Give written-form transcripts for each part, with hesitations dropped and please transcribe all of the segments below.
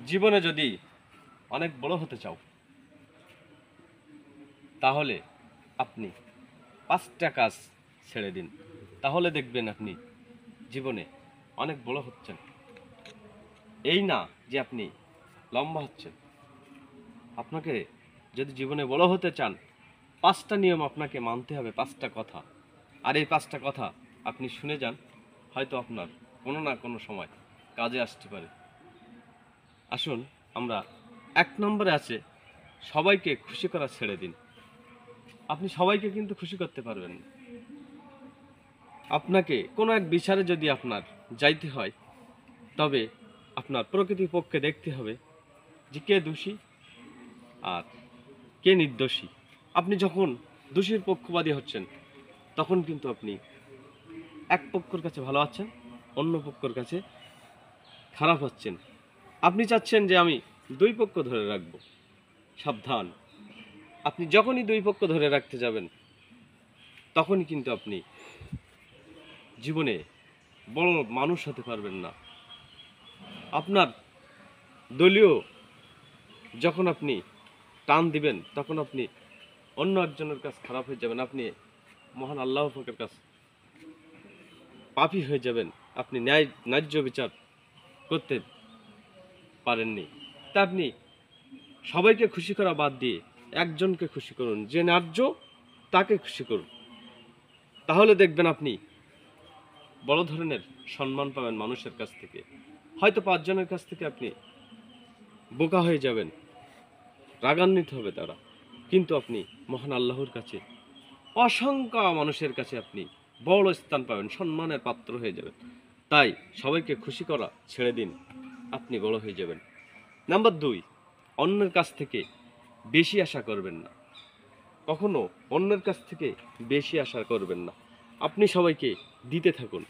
জীবনে যদি অনেক বড় হতে চাও তাহলে আপনি 5টা কাজ ছেড়ে দিন। তাহলে দেখবেন আপনি জীবনে অনেক বড় হচ্ছেন। এই না যে আপনি লম্বা হচ্ছেন। আপনাকে যদি জীবনে বড় হতে চান 5টা নিয়ম আপনাকে মানতে হবে, 5টা কথা। আর এই 5টা কথা আপনি শুনে যান, হয়তো আপনার কোনো না কোনো সময় কাজে আসতে পারে। আসুন আমরা 1 নম্বরে আছে সবাইকে খুশি করা ছেড়ে দিন। আপনি সবাইকে কিন্তু খুশি করতে পারবেন না। আপনাকে কোনো এক বিচারে যদি আপনার যাইতে হয়, তবে আপনার প্রকৃতিপক্ষে দেখতে হবে যে কে দোষী আর কে নির্দোষী। আপনি যখন দোষীর পক্ষপাতী হচ্ছেন, তখন কিন্তু আপনি এক পক্ষের কাছে ভালো আছেন, অন্য পক্ষের কাছে খারাপ হচ্ছেন। আপনি চাচ্ছেন যে আমি 2 পক্ষ ধরে রাখবো। সাবধান, আপনি যখনই 2 পক্ষ ধরে রাখতে যাবেন, তখনই কিন্তু আপনি জীবনে বড় মানুষ হতে পারবেন না। আপনার দলীয় যখন আপনি টান দিবেন, তখন আপনি অন্য একজনের কাছে খারাপ হয়ে যাবেন, আপনি মহান আল্লাহ পাকের কাছে পাপী হয়ে যাবেন। আপনি ন্যায্য বিচার করতে পারেননি। তা আপনি সবাইকে খুশি করা বাদ দিয়ে একজনকে খুশি করুন, যে ন্যায্য তাকে খুশি করুন। তাহলে দেখবেন আপনি বড় ধরনের সম্মান পাবেন মানুষের কাছ থেকে। হয়তো 5 জনের কাছ থেকে আপনি বোকা হয়ে যাবেন, রাগান্বিত হবে তারা, কিন্তু আপনি মহান আল্লাহর কাছে অসংখ্য মানুষের কাছে আপনি বড় স্থান পাবেন, সম্মানের পাত্র হয়ে যাবেন। তাই সবাইকে খুশি করা ছেড়ে দিন, আপনি বড় হয়ে যাবেন। নাম্বার 2, অন্যের কাছ থেকে বেশি আশা করবেন না। কখনো অন্যের কাছ থেকে বেশি আশা করবেন না। আপনি সবাইকে দিতে থাকুন,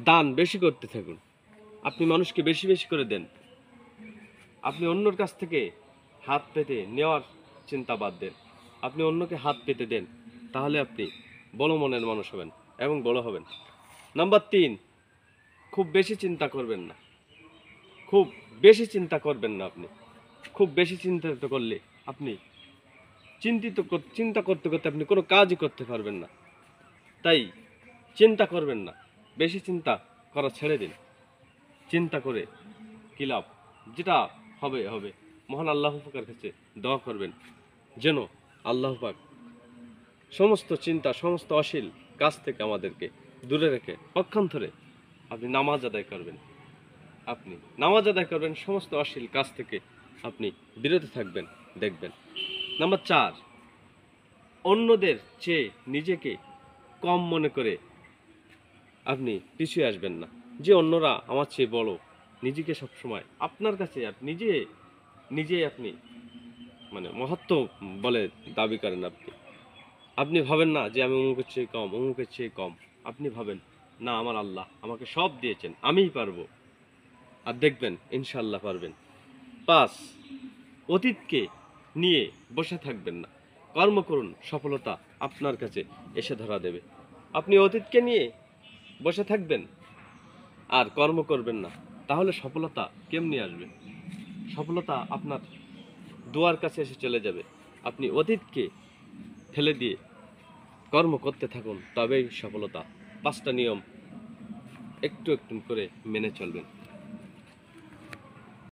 দান বেশি করতে থাকুন। আপনি মানুষকে বেশি বেশি করে দেন। আপনি অন্যর কাছ থেকে হাত পেতে নেওয়ার চিন্তা বাদ দেন। আপনি অন্যকে হাত পেতে দেন, তাহলে আপনি বড় মনের মানুষ হবেন এবং বড় হবেন। নাম্বার 3, খুব বেশি চিন্তা করবেন না। খুব বেশি চিন্তা করবেন না আপনি। খুব বেশি চিন্তা করলে আপনি চিন্তা করতে করতে আপনি কোনো কাজই করতে পারবেন না। তাই চিন্তা করবেন না, বেশি চিন্তা করা ছেড়ে দিন। চিন্তা করে কি লাভ? যেটা হবে হবে। মহান আল্লাহ পাকের কাছে দোয়া করবেন যেন আল্লাহ পাক সমস্ত চিন্তা, সমস্ত অশ্লীল কাজ থেকে আমাদেরকে দূরে রেখে পক্ষান্তরে আপনি নামাজ আদায় করবেন। আপনি নামাজ আদায় করবেন, সমস্ত অশ্লীল কাজ থেকে আপনি বিরত থাকবেন, দেখবেন। নাম্বার 4, অন্যদের চেয়ে নিজেকে কম মনে করে আপনি পিছিয়ে আসবেন না। যে অন্যরা আমার চেয়ে বড়, নিজেকে সবসময় আপনার কাছে নিজেই আপনি মানে মহত্ব বলে দাবি করেন। আপনি ভাবেন না যে আমি অমুকের চেয়ে কম, অমুকের চেয়ে কম। আপনি ভাবেন না, আমার আল্লাহ আমাকে সব দিয়েছেন, আমিই পারবো। আর দেখবেন ইনশাআল্লাহ পারবেন। 5, অতীতকে নিয়ে বসে থাকবেন না। কর্ম করুন, সফলতা আপনার কাছে এসে ধরা দেবে। আপনি অতীতকে নিয়ে বসে থাকবেন আর কর্ম করবেন না, তাহলে সফলতা কেমনি আসবে? সফলতা আপনার দুয়ার কাছে এসে চলে যাবে। আপনি অতীতকে ফেলে দিয়ে কর্ম করতে থাকুন, তবেই সফলতা। 5টা নিয়ম একটু একটু করে মেনে চলবেন।